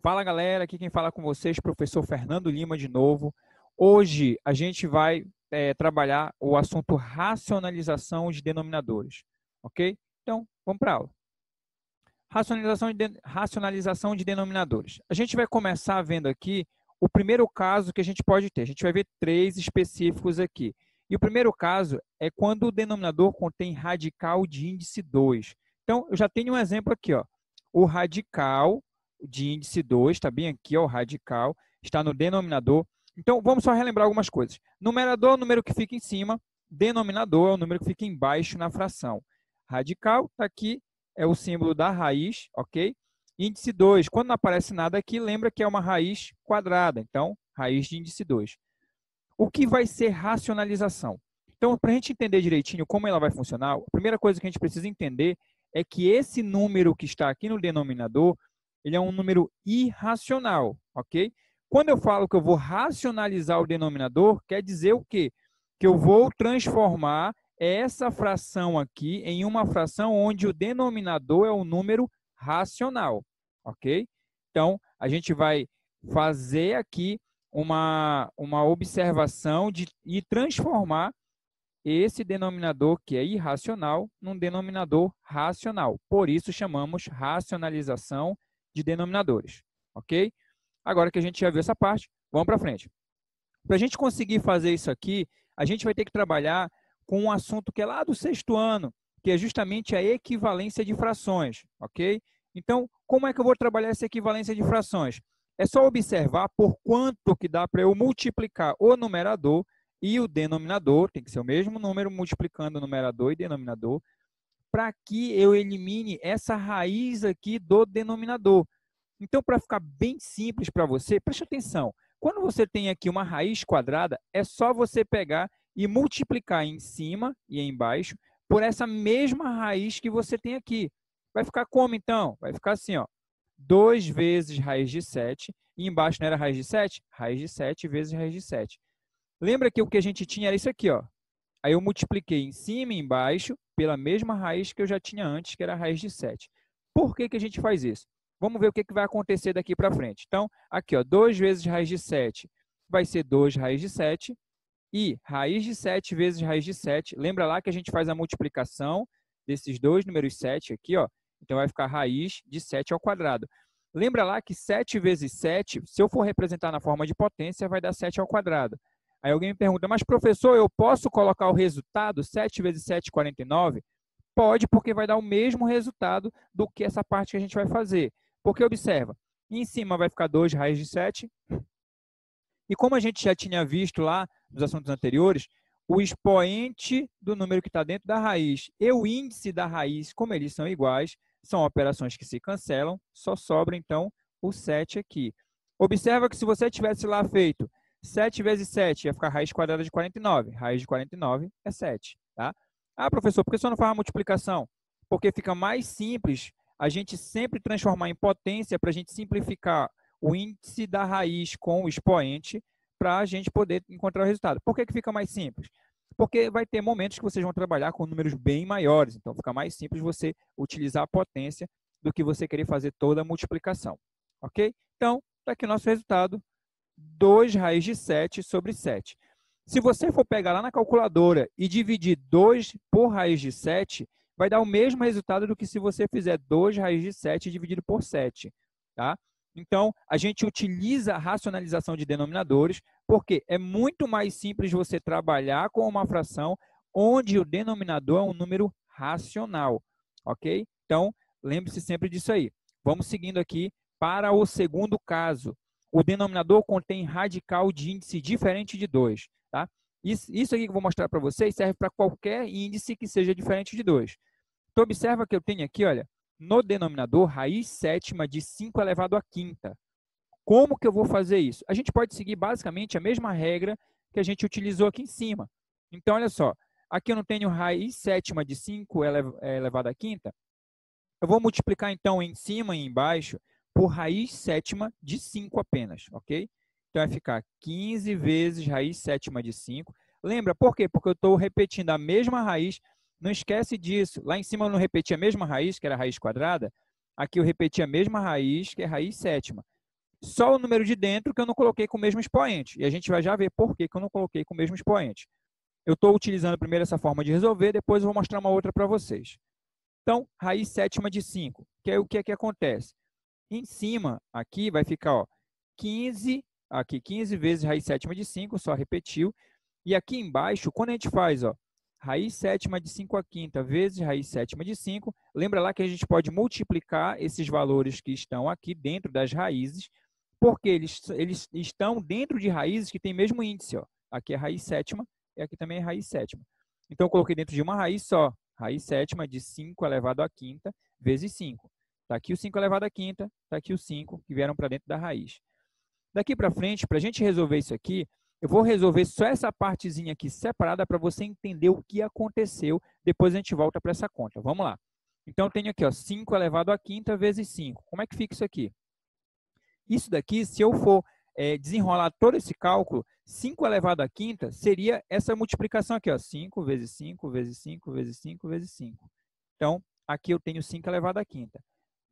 Fala galera, aqui quem fala com vocês, professor Fernando Lima de novo. Hoje a gente vai trabalhar o assunto racionalização de denominadores, ok? Então, vamos para a aula. Racionalização de denominadores. A gente vai começar vendo aqui o primeiro caso que a gente pode ter. A gente vai ver 3 específicos aqui. E o primeiro caso é quando o denominador contém radical de índice 2. Então, eu já tenho um exemplo aqui, ó. O radical de índice 2, está bem aqui, ó, o radical, está no denominador. Então, vamos só relembrar algumas coisas. Numerador é o número que fica em cima, denominador é o número que fica embaixo na fração. Radical está aqui, é o símbolo da raiz, ok? Índice 2, quando não aparece nada aqui, lembra que é uma raiz quadrada, então, raiz de índice 2. O que vai ser racionalização? Então, para a gente entender direitinho como ela vai funcionar, a primeira coisa que a gente precisa entender é que esse número que está aqui no denominador, ele é um número irracional, ok? Quando eu falo que eu vou racionalizar o denominador, quer dizer o quê? Que eu vou transformar essa fração aqui em uma fração onde o denominador é um número racional, ok? Então, a gente vai fazer aqui uma observação e transformar esse denominador que é irracional num denominador racional. Por isso, chamamos racionalização de denominadores, ok? Agora que a gente já viu essa parte, vamos para frente. Para a gente conseguir fazer isso aqui, a gente vai ter que trabalhar com um assunto que é lá do 6º ano, que é justamente a equivalência de frações, ok? Então, como é que eu vou trabalhar essa equivalência de frações? É só observar por quanto que dá para eu multiplicar o numerador e o denominador, tem que ser o mesmo número multiplicando o numerador e denominador, para que eu elimine essa raiz aqui do denominador. Então, para ficar bem simples para você, preste atenção. Quando você tem aqui uma raiz quadrada, é só você pegar e multiplicar em cima e embaixo por essa mesma raiz que você tem aqui. Vai ficar como, então? Vai ficar assim, ó, 2 vezes raiz de 7, e embaixo não era raiz de 7? Raiz de 7 vezes raiz de 7. Lembra que o que a gente tinha era isso aqui, ó. Aí eu multipliquei em cima e embaixo pela mesma raiz que eu já tinha antes, que era a raiz de 7. Por que a gente faz isso? Vamos ver o que vai acontecer daqui para frente. Então, aqui, ó, 2 vezes raiz de 7 vai ser 2 raiz de 7. E raiz de 7 vezes raiz de 7. Lembra lá que a gente faz a multiplicação desses dois números 7 aqui, ó. Então, vai ficar raiz de 7 ao quadrado. Lembra lá que 7 vezes 7, se eu for representar na forma de potência, vai dar 7 ao quadrado. Aí alguém me pergunta, mas professor, eu posso colocar o resultado 7 vezes 7, 49? Pode, porque vai dar o mesmo resultado do que essa parte que a gente vai fazer. Porque observa, em cima vai ficar 2 raiz de 7. E como a gente já tinha visto lá nos assuntos anteriores, o expoente do número que está dentro da raiz e o índice da raiz, como eles são iguais, são operações que se cancelam, só sobra então o 7 aqui. Observa que se você tivesse lá feito 7 vezes 7 ia ficar raiz quadrada de 49. Raiz de 49 é 7. Tá? Ah, professor, por que só não faz a multiplicação? Porque fica mais simples a gente sempre transformar em potência para a gente simplificar o índice da raiz com o expoente para a gente poder encontrar o resultado. Por que fica mais simples? Porque vai ter momentos que vocês vão trabalhar com números bem maiores. Então, fica mais simples você utilizar a potência do que você querer fazer toda a multiplicação. Ok? Então, está aqui o nosso resultado. 2 raiz de 7 sobre 7. Se você for pegar lá na calculadora e dividir 2 por raiz de 7, vai dar o mesmo resultado do que se você fizer 2 raiz de 7 dividido por 7. Tá? Então, a gente utiliza a racionalização de denominadores porque é muito mais simples você trabalhar com uma fração onde o denominador é um número racional. Ok? Então, lembre-se sempre disso aí. Vamos seguindo aqui para o segundo caso. O denominador contém radical de índice diferente de 2. Tá? Isso aqui que eu vou mostrar para vocês serve para qualquer índice que seja diferente de 2. Então, observa que eu tenho aqui, olha, no denominador, raiz sétima de 5 elevado à quinta. Como que eu vou fazer isso? A gente pode seguir basicamente a mesma regra que a gente utilizou aqui em cima. Então, olha só, aqui eu não tenho raiz sétima de 5 elevado à quinta. Eu vou multiplicar, então, em cima e embaixo por raiz sétima de 5 apenas, ok? Então, vai ficar 15 vezes raiz sétima de 5. Lembra, por quê? Porque eu estou repetindo a mesma raiz. Não esquece disso. Lá em cima eu não repeti a mesma raiz, que era a raiz quadrada. Aqui eu repeti a mesma raiz, que é raiz sétima. só o número de dentro que eu não coloquei com o mesmo expoente. E a gente vai já ver por que eu não coloquei com o mesmo expoente. Eu estou utilizando primeiro essa forma de resolver, depois eu vou mostrar uma outra para vocês. Então, raiz sétima de 5, que é o que é que acontece? Em cima, aqui vai ficar, ó, 15, aqui 15 vezes raiz sétima de 5, só repetiu. E aqui embaixo, quando a gente faz, ó, raiz sétima de 5 à quinta vezes raiz sétima de 5, lembra lá que a gente pode multiplicar esses valores que estão aqui dentro das raízes, porque eles estão dentro de raízes que têm mesmo índice, ó. Aqui é raiz sétima e aqui também é raiz sétima. Então, eu coloquei dentro de uma raiz só, raiz sétima de 5 elevado à quinta vezes 5. Está aqui o 5 elevado à quinta, está aqui o 5 que vieram para dentro da raiz. Daqui para frente, para a gente resolver isso aqui, eu vou resolver só essa partezinha aqui separada para você entender o que aconteceu. Depois a gente volta para essa conta. Vamos lá. Então, eu tenho aqui, ó, 5 elevado à quinta vezes 5. Como é que fica isso aqui? Isso daqui, se eu for desenrolar todo esse cálculo, 5 elevado à quinta seria essa multiplicação aqui, ó, 5 vezes 5 vezes 5 vezes 5 vezes 5. Então, aqui eu tenho 5 elevado à quinta,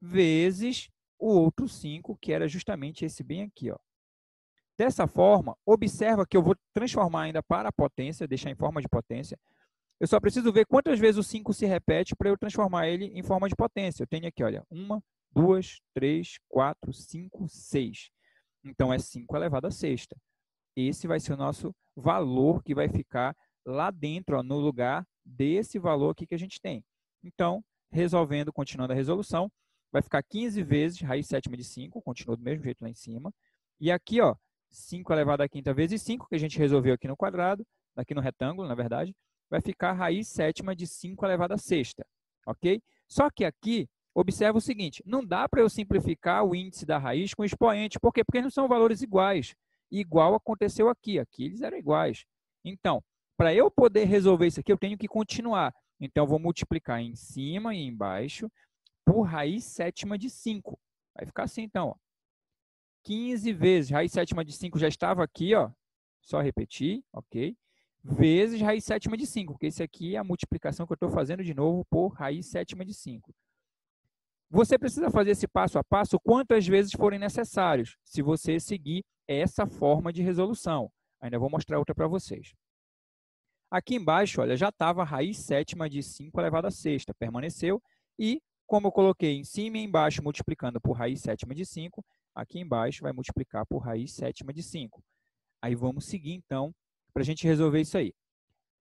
vezes o outro 5, que era justamente esse bem aqui, ó. Dessa forma, observa que eu vou transformar ainda para a potência, deixar em forma de potência. Eu só preciso ver quantas vezes o 5 se repete para eu transformar ele em forma de potência. Eu tenho aqui, olha, 1, 2, 3, 4, 5, 6. Então, é 5 elevado à sexta. Esse vai ser o nosso valor que vai ficar lá dentro, ó, no lugar desse valor aqui que a gente tem. Então, resolvendo, continuando a resolução, vai ficar 15 vezes raiz sétima de 5, continua do mesmo jeito lá em cima. E aqui, ó, 5 elevado à quinta vezes 5, que a gente resolveu aqui no quadrado, aqui no retângulo, na verdade, vai ficar raiz sétima de 5 elevado à sexta, ok? Só que aqui, observa o seguinte, não dá para eu simplificar o índice da raiz com o expoente. Por quê? Porque não são valores iguais. Igual aconteceu aqui. Aqui eles eram iguais. Então, para eu poder resolver isso aqui, eu tenho que continuar. Então, eu vou multiplicar em cima e embaixo por raiz sétima de 5. Vai ficar assim, então, ó. 15 vezes, raiz sétima de 5 já estava aqui, ó. Só repetir, ok? Vezes raiz sétima de 5, porque esse aqui é a multiplicação que eu estou fazendo de novo por raiz sétima de 5. Você precisa fazer esse passo a passo quantas vezes forem necessários, se você seguir essa forma de resolução. Ainda vou mostrar outra para vocês. Aqui embaixo, olha, já estava a raiz sétima de 5 elevado à sexta, permaneceu. E, como eu coloquei em cima e embaixo multiplicando por raiz sétima de 5, aqui embaixo vai multiplicar por raiz sétima de 5. Aí vamos seguir, então, para a gente resolver isso aí.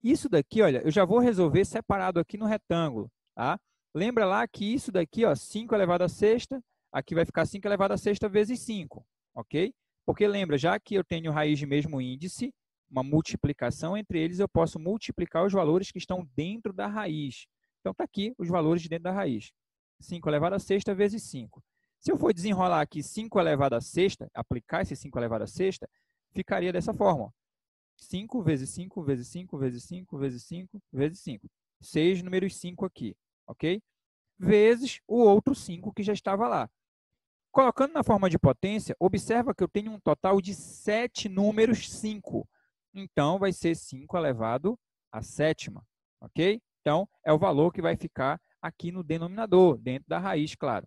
Isso daqui, olha, eu já vou resolver separado aqui no retângulo, tá? Lembra lá que isso daqui, ó, 5 elevado à sexta, aqui vai ficar 5 elevado à sexta vezes 5, ok? Porque lembra, já que eu tenho raiz de mesmo índice, uma multiplicação entre eles, eu posso multiplicar os valores que estão dentro da raiz. Então, está aqui os valores de dentro da raiz. 5 elevado à sexta vezes 5. Se eu for desenrolar aqui 5 elevado à sexta, aplicar esse 5 elevado à sexta, ficaria dessa forma, ó. 5 vezes 5 vezes 5 vezes 5 vezes 5 vezes 5. 6 números 5 aqui, ok? Vezes o outro 5 que já estava lá. Colocando na forma de potência, observa que eu tenho um total de 7 números 5. Então, vai ser 5 elevado à sétima, ok? Então, é o valor que vai ficar aqui no denominador, dentro da raiz, claro.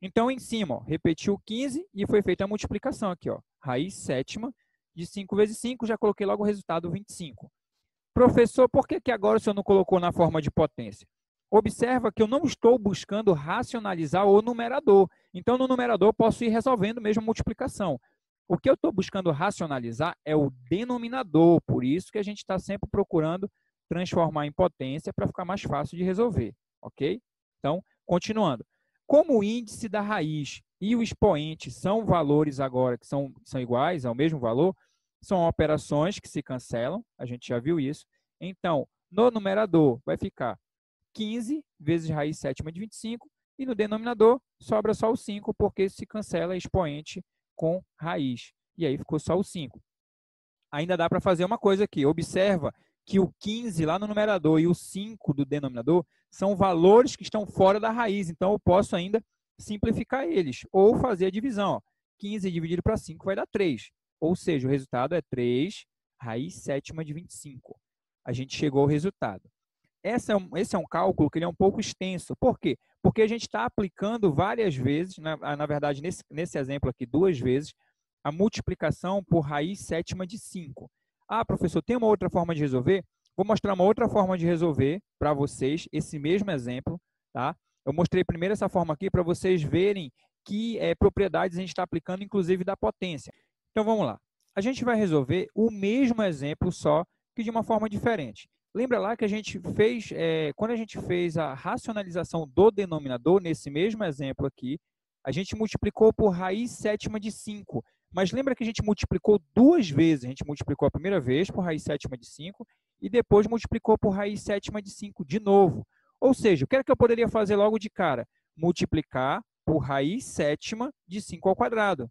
Então, em cima, ó, repetiu 15 e foi feita a multiplicação aqui, ó, raiz sétima de 5 vezes 5, já coloquei logo o resultado 25. Professor, por que agora o senhor não colocou na forma de potência? Observa que eu não estou buscando racionalizar o numerador. Então, no numerador, eu posso ir resolvendo mesmo a multiplicação. O que eu estou buscando racionalizar é o denominador, por isso que a gente está sempre procurando transformar em potência para ficar mais fácil de resolver, ok? Então, continuando. Como o índice da raiz e o expoente são valores agora que são iguais ao mesmo valor, são operações que se cancelam, a gente já viu isso. Então, no numerador vai ficar 15 vezes raiz sétima de 25 e no denominador sobra só o 5, porque se cancela expoente com raiz. E aí ficou só o 5. Ainda dá para fazer uma coisa aqui. Observa que o 15 lá no numerador e o 5 do denominador são valores que estão fora da raiz. Então, eu posso ainda simplificar eles ou fazer a divisão. Ó. 15 dividido para 5 vai dar 3. Ou seja, o resultado é 3 raiz sétima de 25. A gente chegou ao resultado. esse é um cálculo que ele é um pouco extenso. Por quê? Porque a gente está aplicando várias vezes, na verdade, nesse exemplo aqui, 2 vezes, a multiplicação por raiz sétima de 5. Ah, professor, tem uma outra forma de resolver? Vou mostrar uma outra forma de resolver para vocês, esse mesmo exemplo, tá? Eu mostrei primeiro essa forma aqui para vocês verem que propriedades a gente está aplicando, inclusive da potência. Então, vamos lá. A gente vai resolver o mesmo exemplo, só que de uma forma diferente. Lembra lá que a gente fez, quando a gente fez a racionalização do denominador, nesse mesmo exemplo aqui, a gente multiplicou por raiz sétima de 5. Mas lembra que a gente multiplicou 2 vezes. A gente multiplicou a primeira vez por raiz sétima de 5 e depois multiplicou por raiz sétima de 5 de novo. Ou seja, o que era que eu poderia fazer logo de cara? Multiplicar por raiz sétima de 5 ao quadrado.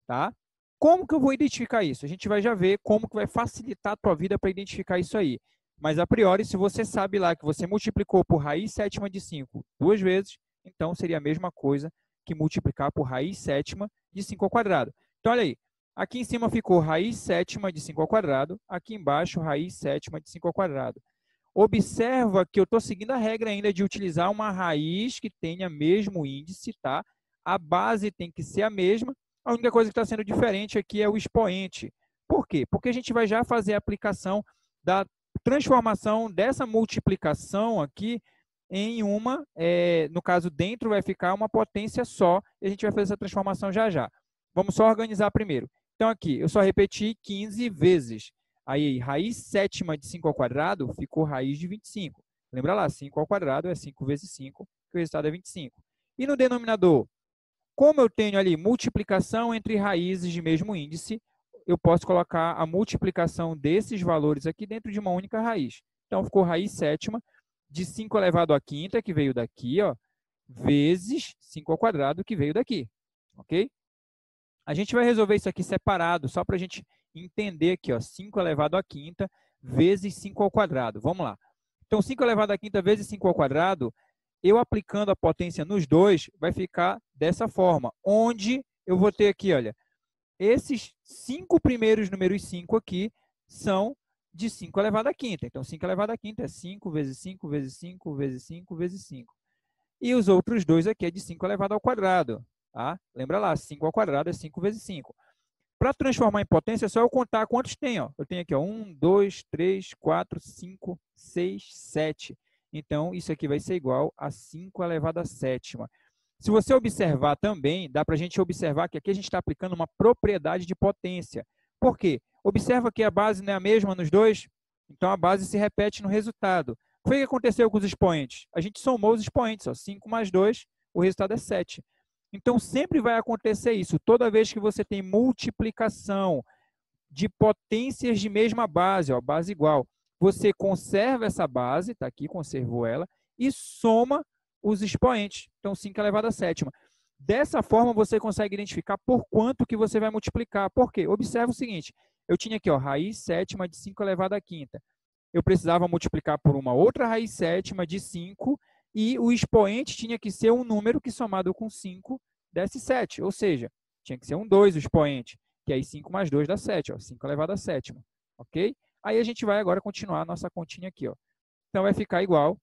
Tá? Como que eu vou identificar isso? A gente vai já ver como que vai facilitar a tua vida para identificar isso aí. Mas, a priori, se você sabe lá que você multiplicou por raiz sétima de 5 2 vezes, então seria a mesma coisa que multiplicar por raiz sétima de 5 ao quadrado. Então, olha aí. Aqui em cima ficou raiz sétima de 5 ao quadrado, aqui embaixo raiz sétima de 5 ao quadrado. Observa que eu estou seguindo a regra ainda de utilizar uma raiz que tenha mesmo índice, tá? A base tem que ser a mesma. A única coisa que está sendo diferente aqui é o expoente. Por quê? Porque a gente vai já fazer a aplicação da transformação dessa multiplicação aqui em uma, no caso, dentro vai ficar uma potência só, e a gente vai fazer essa transformação já já. Vamos só organizar primeiro. Então, aqui, eu só repeti 15 vezes. Aí, raiz sétima de 5 ao quadrado ficou raiz de 25. Lembra lá, 5 ao quadrado é 5 vezes 5, que o resultado é 25. E no denominador, como eu tenho ali multiplicação entre raízes de mesmo índice, eu posso colocar a multiplicação desses valores aqui dentro de uma única raiz. Então, ficou raiz sétima de 5 elevado à quinta, que veio daqui, ó, vezes 5 ao quadrado, que veio daqui. Ok? A gente vai resolver isso aqui separado, só para a gente entender aqui, ó, 5 elevado à quinta vezes 5 ao quadrado. Vamos lá. Então, 5 elevado à quinta vezes 5 ao quadrado, eu aplicando a potência nos dois, vai ficar dessa forma, onde eu vou ter aqui, olha, esses 5 primeiros números 5 aqui são de 5 elevado à quinta. Então, 5 elevado à quinta é 5 vezes 5 vezes 5 vezes 5 vezes 5. E os outros dois aqui é de 5 elevado ao quadrado. Tá? Lembra lá, 5 ao quadrado é 5 vezes 5. Para transformar em potência, é só eu contar quantos tem. Ó. Eu tenho aqui ó, 1, 2, 3, 4, 5, 6, 7. Então, isso aqui vai ser igual a 5 elevado à sétima. Se você observar também, dá para a gente observar que aqui a gente está aplicando uma propriedade de potência. Por quê? Observa que a base não é a mesma nos dois, então a base se repete no resultado. O que foi que aconteceu com os expoentes? A gente somou os expoentes, ó, 5 mais 2, o resultado é 7. Então, sempre vai acontecer isso. Toda vez que você tem multiplicação de potências de mesma base, ó, base igual, você conserva essa base, está aqui, conservou ela, e soma os expoentes. Então, 5 elevado à sétima. Dessa forma, você consegue identificar por quanto que você vai multiplicar. Por quê? Observa o seguinte, eu tinha aqui ó, raiz sétima de 5 elevado à quinta. Eu precisava multiplicar por uma outra raiz sétima de 5, e o expoente tinha que ser um número que somado com 5 desse 7. Ou seja, tinha que ser um 2 o expoente, que aí 5 mais 2 dá 7, ó, 5 elevado à sétima. Ok? Aí a gente vai agora continuar a nossa continha aqui. Ó. Então, vai ficar igual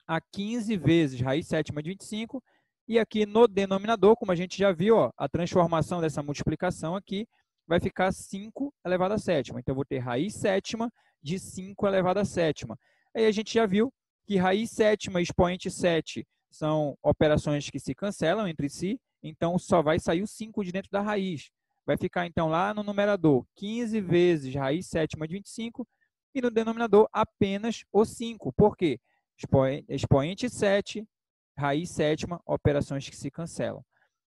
a 15 vezes raiz sétima de 25. E aqui no denominador, como a gente já viu, ó, a transformação dessa multiplicação aqui vai ficar 5 elevado à sétima. Então, eu vou ter raiz sétima de 5 elevado à sétima. Aí a gente já viu que raiz sétima e expoente 7 são operações que se cancelam entre si, então só vai sair o 5 de dentro da raiz. Vai ficar, então, lá no numerador, 15 vezes raiz sétima de 25, e no denominador apenas o 5. Por quê? Expoente 7, raiz sétima, operações que se cancelam.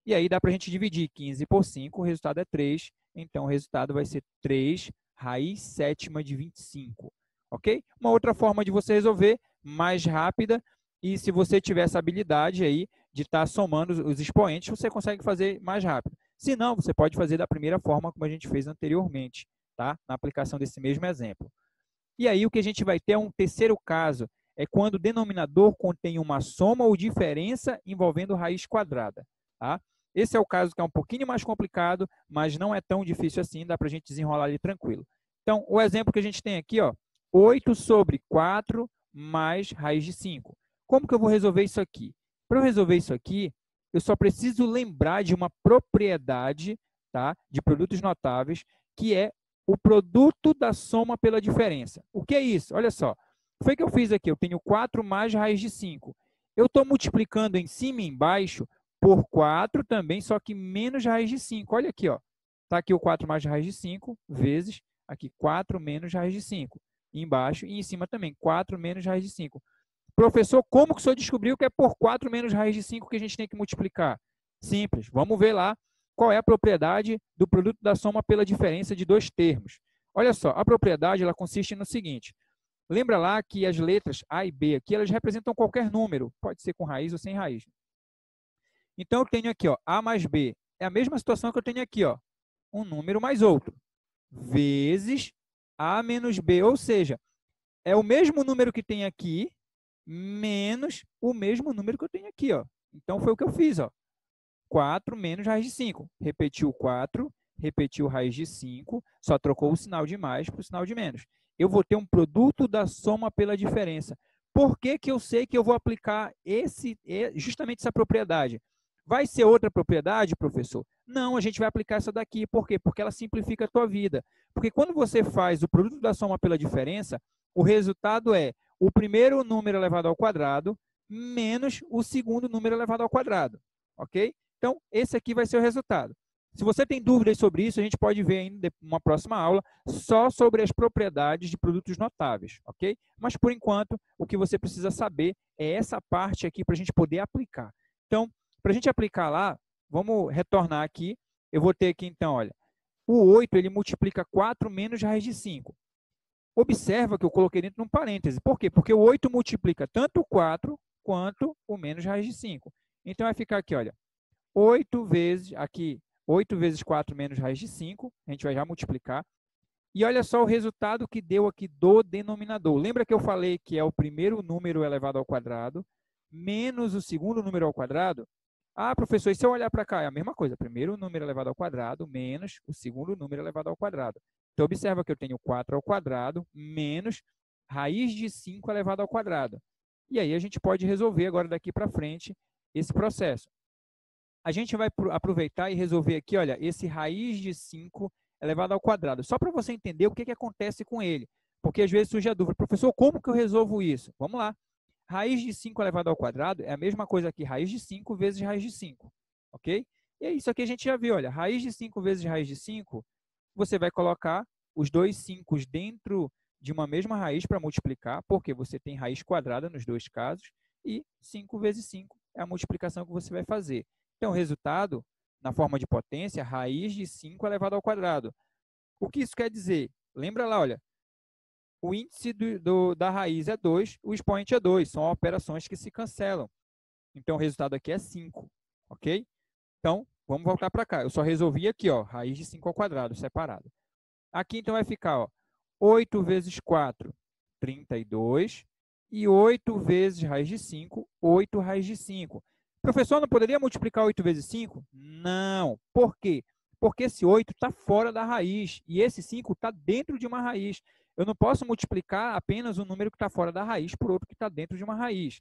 E aí dá para a gente dividir 15 por 5, o resultado é 3, então o resultado vai ser 3 raiz sétima de 25. Ok? Uma outra forma de você resolver, mais rápida, e se você tiver essa habilidade aí de estar somando os expoentes, você consegue fazer mais rápido. Se não, você pode fazer da primeira forma como a gente fez anteriormente, tá? Na aplicação desse mesmo exemplo. E aí o que a gente vai ter é um terceiro caso, é quando o denominador contém uma soma ou diferença envolvendo raiz quadrada. Tá? Esse é o caso que é um pouquinho mais complicado, mas não é tão difícil assim, dá para a gente desenrolar ali tranquilo. Então, o exemplo que a gente tem aqui, ó, 8 sobre 4 mais raiz de 5. Como que eu vou resolver isso aqui? Para eu resolver isso aqui, eu só preciso lembrar de uma propriedade, tá, de produtos notáveis, que é o produto da soma pela diferença. O que é isso? Olha só. Foi o que eu fiz aqui. Eu tenho 4 mais raiz de 5. Eu estou multiplicando em cima e embaixo por 4 também, só que menos raiz de 5. Olha aqui, ó. Está aqui o 4 mais raiz de 5 vezes aqui 4 menos raiz de 5. Embaixo e em cima também, 4 menos raiz de 5. Professor, como que o senhor descobriu que é por 4 menos raiz de 5 que a gente tem que multiplicar? Simples. Vamos ver lá qual é a propriedade do produto da soma pela diferença de dois termos. Olha só, a propriedade ela consiste no seguinte. Lembra lá que as letras A e B aqui, elas representam qualquer número. Pode ser com raiz ou sem raiz. Então, eu tenho aqui, ó, A mais B. É a mesma situação que eu tenho aqui, ó, um número mais outro. Vezes A menos B. Ou seja, é o mesmo número que tem aqui, menos o mesmo número que eu tenho aqui, ó. Então, foi o que eu fiz, ó. 4 menos raiz de 5. Repetiu 4, repetiu raiz de 5, só trocou o sinal de mais para o sinal de menos. Eu vou ter um produto da soma pela diferença. Por que que eu sei que eu vou aplicar justamente essa propriedade? Vai ser outra propriedade, professor? Não, a gente vai aplicar essa daqui. Por quê? Porque ela simplifica a tua vida. Porque quando você faz o produto da soma pela diferença, o resultado é o primeiro número elevado ao quadrado menos o segundo número elevado ao quadrado. Ok? Então, esse aqui vai ser o resultado. Se você tem dúvidas sobre isso, a gente pode ver ainda uma próxima aula só sobre as propriedades de produtos notáveis, ok? Mas, por enquanto, o que você precisa saber é essa parte aqui para a gente poder aplicar. Então, para a gente aplicar lá, vamos retornar aqui. Eu vou ter aqui, então, olha, o 8 ele multiplica 4 menos raiz de 5. Observa que eu coloquei dentro de um parêntese. Por quê? Porque o 8 multiplica tanto o 4 quanto o menos raiz de 5. Então, vai ficar aqui, olha, 8 vezes, aqui, 8 vezes 4 menos raiz de 5, a gente vai já multiplicar. E olha só o resultado que deu aqui do denominador. Lembra que eu falei que é o primeiro número elevado ao quadrado, menos o segundo número ao quadrado? Ah, professor, e se eu olhar para cá? É a mesma coisa, primeiro número elevado ao quadrado, menos o segundo número elevado ao quadrado. Então, observa que eu tenho 4 ao quadrado, menos raiz de 5 elevado ao quadrado. E aí a gente pode resolver agora daqui para frente esse processo. A gente vai aproveitar e resolver aqui, olha, esse raiz de 5 elevado ao quadrado, só para você entender o que, que acontece com ele. Porque às vezes surge a dúvida, professor, como que eu resolvo isso? Vamos lá. Raiz de 5 elevado ao quadrado é a mesma coisa aqui, raiz de 5 vezes raiz de 5, ok? E é isso aqui a gente já viu, olha, raiz de 5 vezes raiz de 5, você vai colocar os dois 5 dentro de uma mesma raiz para multiplicar, porque você tem raiz quadrada nos dois casos, e 5 vezes 5 é a multiplicação que você vai fazer. Então, o resultado, na forma de potência, raiz de 5 elevado ao quadrado. O que isso quer dizer? Lembra lá, olha, o índice da raiz é 2, o expoente é 2. São operações que se cancelam. Então, o resultado aqui é 5, ok? Então, vamos voltar para cá. Eu só resolvi aqui, ó, raiz de 5 ao quadrado, separado. Aqui, então, vai ficar, ó, 8 vezes 4, 32. E 8 vezes raiz de 5, 8 raiz de 5. Professor, não poderia multiplicar 8 vezes 5? Não. Por quê? Porque esse 8 está fora da raiz e esse 5 está dentro de uma raiz. Eu não posso multiplicar apenas um número que está fora da raiz por outro que está dentro de uma raiz.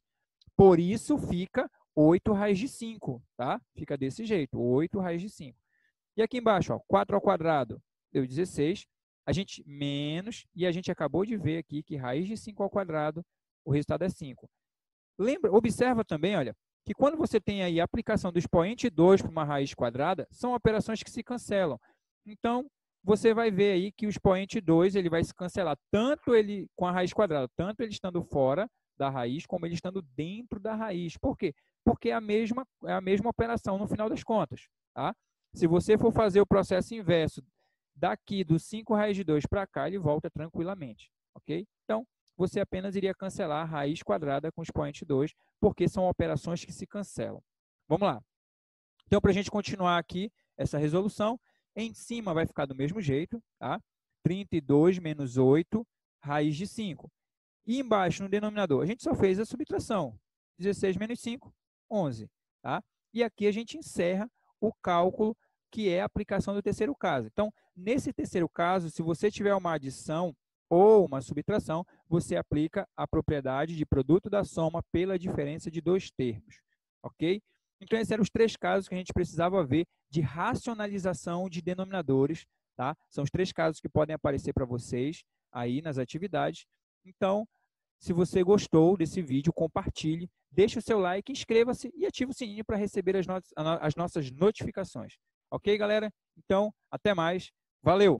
Por isso, fica 8 raiz de 5, tá? Fica desse jeito, 8 raiz de 5. E aqui embaixo, ó, 4 ao quadrado deu 16. A gente menos, e a gente acabou de ver aqui que raiz de 5 ao quadrado, o resultado é 5. Lembra, observa também, olha, que quando você tem aí a aplicação do expoente 2 para uma raiz quadrada, são operações que se cancelam. Então, você vai ver aí que o expoente 2 ele vai se cancelar tanto ele com a raiz quadrada, tanto ele estando fora da raiz, como ele estando dentro da raiz. Por quê? Porque é a mesma operação no final das contas. Tá? Se você for fazer o processo inverso daqui do 5 raiz de 2 para cá, ele volta tranquilamente. Ok? Então, você apenas iria cancelar a raiz quadrada com expoente 2, porque são operações que se cancelam. Vamos lá. Então, para a gente continuar aqui essa resolução, em cima vai ficar do mesmo jeito, tá? 32 menos 8, raiz de 5. E embaixo, no denominador, a gente só fez a subtração. 16 menos 5, 11. Tá? E aqui a gente encerra o cálculo, que é a aplicação do terceiro caso. Então, nesse terceiro caso, se você tiver uma adição, ou uma subtração, você aplica a propriedade de produto da soma pela diferença de dois termos, ok? Então, esses eram os três casos que a gente precisava ver de racionalização de denominadores, tá? São os três casos que podem aparecer para vocês aí nas atividades. Então, se você gostou desse vídeo, compartilhe, deixe o seu like, inscreva-se e ative o sininho para receber as nossas notificações. Ok, galera? Então, até mais. Valeu!